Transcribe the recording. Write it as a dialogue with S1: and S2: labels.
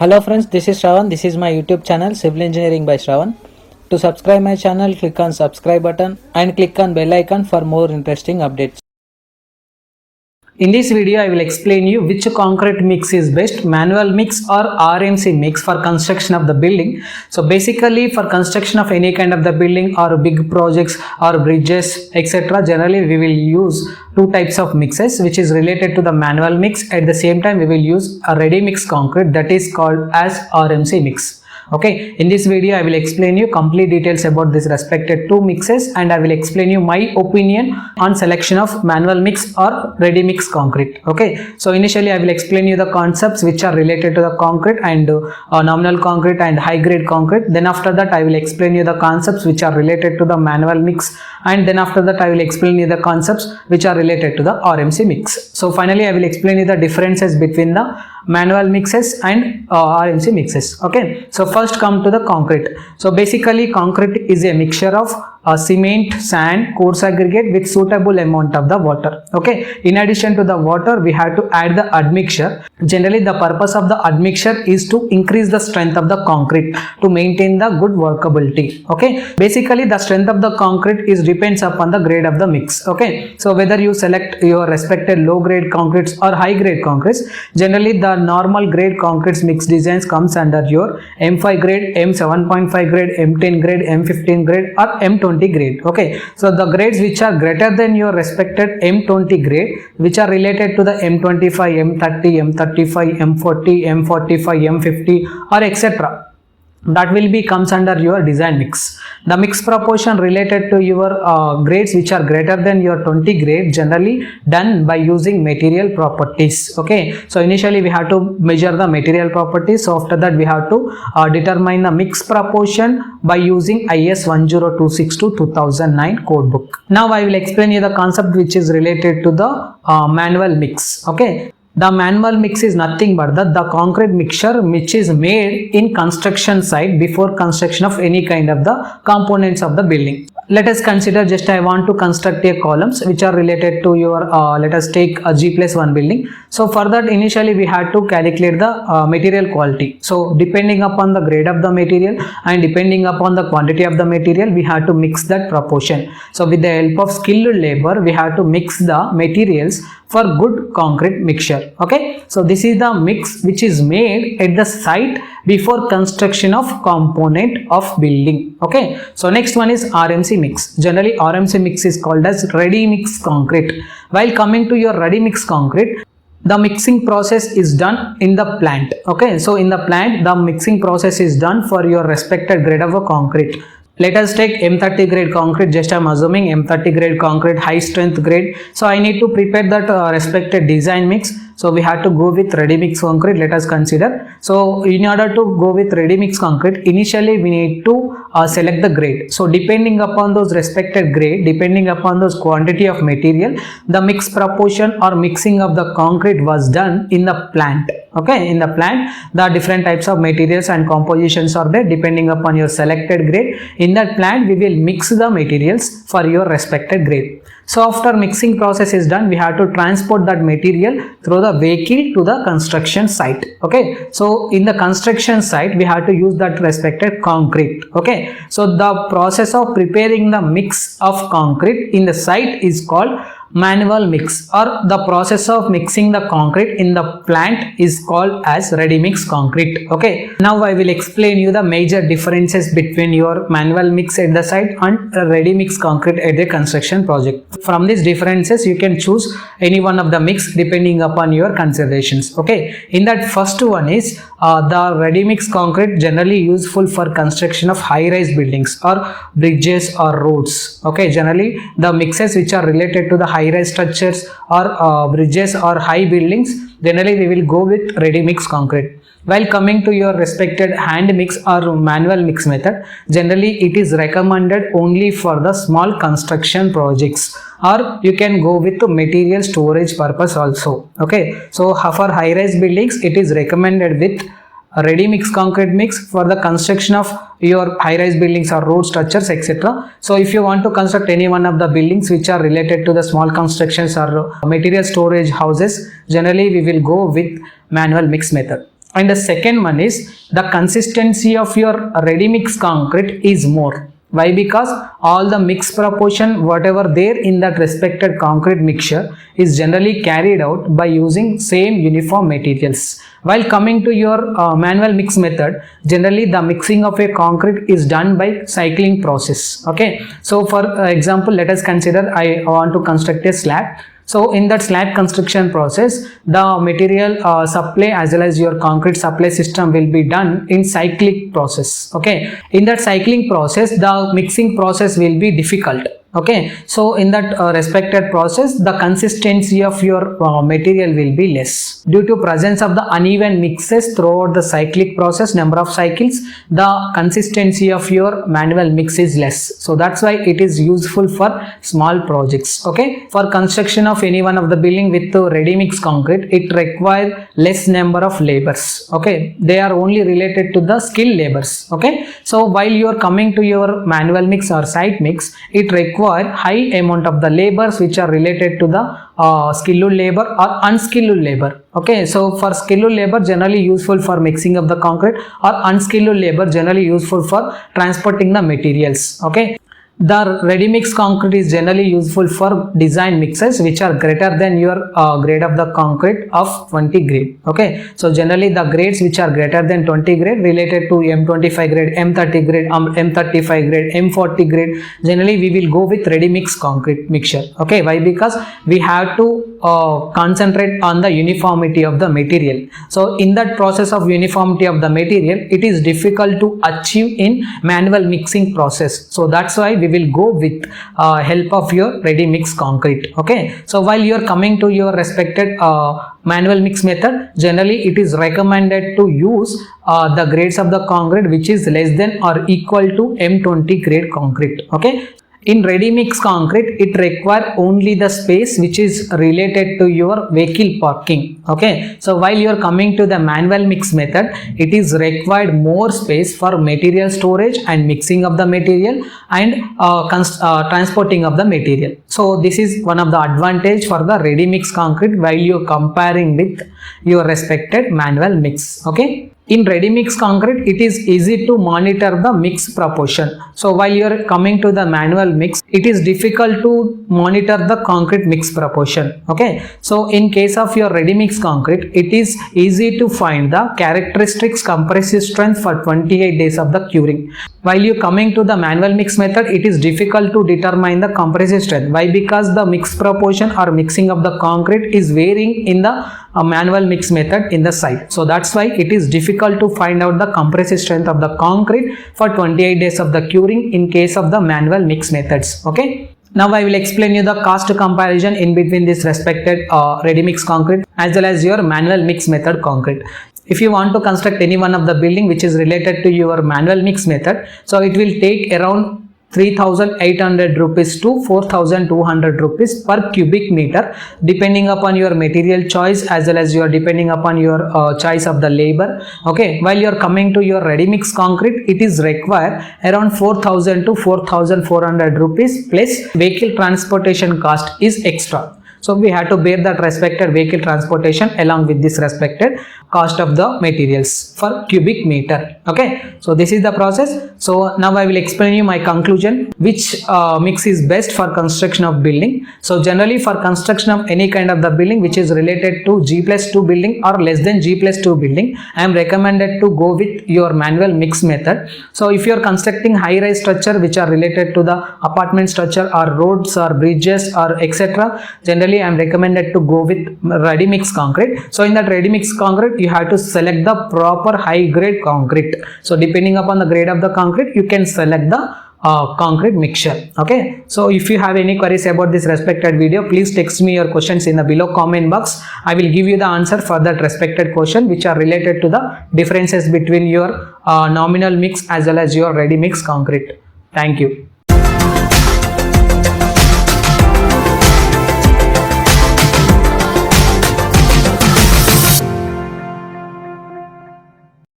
S1: Hello friends, this is Shravan. This is my YouTube channel Civil Engineering by Shravan. To subscribe my channel, click on subscribe button and click on bell icon for more interesting updates. In this video, I will explain you which concrete mix is best, manual mix or RMC mix for construction of the building. So basically for construction of any kind of the building or big projects or bridges etc. generally we will use two types of mixes which is related to the manual mix. At the same time we will use a ready mix concrete that is called as RMC mix. Okay, in this video I will explain you complete details about this respected two mixes and I will explain you my opinion on selection of manual mix or ready mix concrete. Okay, so initially I will explain you the concepts which are related to the concrete and nominal concrete and high grade concrete. Then after that I will explain you the concepts which are related to the manual mix, and then after that I will explain you the concepts which are related to the RMC mix. So finally I will explain you the differences between the manual mixes and RMC mixes. Okay, so first come to the concrete. So basically concrete is a mixture of cement, sand, coarse aggregate with suitable amount of the water. Okay, in addition to the water we have to add the admixture. Generally the purpose of the admixture is to increase the strength of the concrete to maintain the good workability. Okay, basically the strength of the concrete is depends upon the grade of the mix. Okay, so whether you select your respected low grade concretes or high grade concretes, generally the normal grade concretes mix designs comes under your M5 grade, M7.5 grade, M10 grade, M15 grade or M20 grade. Okay, so the grades which are greater than your respected M20 grade, which are related to the M25, M30, M35, M40, M45, M50 or etc., that will be comes under your design mix. The mix proportion related to your grades which are greater than your 20 grade generally done by using material properties. Okay, so initially we have to measure the material properties, so after that we have to determine the mix proportion by using IS 10262-2009 code book. Now I will explain you the concept which is related to the manual mix. Okay, the manual mix is nothing but the concrete mixture which is made in construction site before construction of any kind of the components of the building. Let us consider, just I want to construct a columns which are related to your let us take a G+1 building. So for that initially we had to calculate the material quality. So depending upon the grade of the material and depending upon the quantity of the material we had to mix that proportion. So with the help of skilled labor we have to mix the materials for good concrete mixture. Okay, so this is the mix which is made at the site before construction of component of building. Okay, so next one is RMC mix. Generally RMC mix is called as ready mix concrete. While coming to your ready mix concrete, the mixing process is done in the plant. Okay, so in the plant the mixing process is done for your respected grade of a concrete. Let us take M30 grade concrete. Just I am assuming M30 grade concrete, high strength grade. So I need to prepare that respected design mix. So we have to go with ready mix concrete. Let us consider. So in order to go with ready mix concrete, initially we need to select the grade. So depending upon those respected grade, depending upon those quantity of material, the mix proportion or mixing of the concrete was done in the plant. Okay, in the plant the different types of materials and compositions are there depending upon your selected grade. In that plant we will mix the materials for your respected grade. So after mixing process is done, we have to transport that material through the vehicle to the construction site. Okay, so in the construction site we have to use that respected concrete. Okay, so the process of preparing the mix of concrete in the site is called manual mix, or the process of mixing the concrete in the plant is called as ready mix concrete. Okay, now I will explain you the major differences between your manual mix at the site and ready mix concrete at the construction project. From these differences you can choose any one of the mix depending upon your considerations. Okay, in that first one is the ready mix concrete generally useful for construction of high rise buildings or bridges or roads. Okay, generally the mixes which are related to the high rise structures or bridges or high buildings, generally we will go with ready mix concrete. While coming to your respected hand mix or manual mix method, generally it is recommended only for the small construction projects, or you can go with the material storage purpose also. Okay, so for high rise buildings it is recommended with a ready mix concrete mix for the construction of your high rise buildings or road structures etc. So if you want to construct any one of the buildings which are related to the small constructions or material storage houses, generally we will go with manual mix method. and the second one is the consistency of your ready mix concrete is more. Why? Because all the mix proportion whatever there in that respected concrete mixture is generally carried out by using same uniform materials. While coming to your manual mix method, generally the mixing of a concrete is done by cycling process. Okay, so for example, let us consider I want to construct a slab. So in that slab construction process, the material supply as well as your concrete supply system will be done in cyclic process. Okay, in that cycling process, the mixing process will be difficult. Okay, so in that respected process, the consistency of your material will be less due to presence of the uneven mixes throughout the cyclic process. Number of cycles, the consistency of your manual mix is less, so that's why it is useful for small projects. Okay, for construction of any one of the building with ready mix concrete, it requires less number of labors. Okay, they are only related to the skilled labors. Okay, so while you are coming to your manual mix or site mix, it requires high amount of the labors which are related to the skilled labor or unskilled labor. Okay, so for skilled labor generally useful for mixing of the concrete, or unskilled labor generally useful for transporting the materials. Okay, the ready mix concrete is generally useful for design mixes which are greater than your grade of the concrete of 20 grade. Okay, so generally the grades which are greater than 20 grade related to M25 grade, M30 grade, M35 grade, M40 grade, generally we will go with ready mix concrete mixture. Okay, why? Because we have to concentrate on the uniformity of the material. So in that process of uniformity of the material, it is difficult to achieve in manual mixing process. So that's why we will go with help of your ready mix concrete. Okay, so while you are coming to your respected manual mix method, generally it is recommended to use the grades of the concrete which is less than or equal to M20 grade concrete. Okay, in ready mix concrete, it requires only the space which is related to your vehicle parking. Okay, so while you are coming to the manual mix method, it is required more space for material storage and mixing of the material and transporting of the material. So this is one of the advantage for the ready mix concrete while you are comparing with your respected manual mix. Okay, in ready mix concrete, it is easy to monitor the mix proportion. So while you are coming to the manual mix, it is difficult to monitor the concrete mix proportion. Okay, so in case of your ready mix concrete, it is easy to find the characteristics compressive strength for 28 days of the curing. While you coming to the manual mix method, it is difficult to determine the compressive strength. Why? Because the mix proportion or mixing of the concrete is varying in the manual mix method in the site. So that's why it is difficult to find out the compressive strength of the concrete for 28 days of the curing in case of the manual mix methods. Okay, now I will explain you the cost comparison in between this respected ready mix concrete as well as your manual mix method concrete. If you want to construct any one of the building which is related to your manual mix method, so it will take around 3,800 rupees to 4,200 rupees per cubic meter depending upon your material choice as well as your depending upon your choice of the labor. Okay, while you are coming to your ready mix concrete, it is required around 4,000 to 4,400 rupees plus vehicle transportation cost is extra. So we have to bear that respected vehicle transportation along with this respected cost of the materials for cubic meter. Okay, so this is the process. So now I will explain you my conclusion which mix is best for construction of building. So generally for construction of any kind of the building which is related to G+2 building or less than G+2 building, I am recommended to go with your manual mix method. So if you are constructing high-rise structure which are related to the apartment structure or roads or bridges or etc., generally I am recommended to go with ready mix concrete. So in that ready mix concrete, you have to select the proper high grade concrete. So depending upon the grade of the concrete, you can select the concrete mixture. Okay, so if you have any queries about this respected video, please text me your questions in the below comment box. I will give you the answer for that respected question which are related to the differences between your nominal mix as well as your ready mix concrete. Thank you.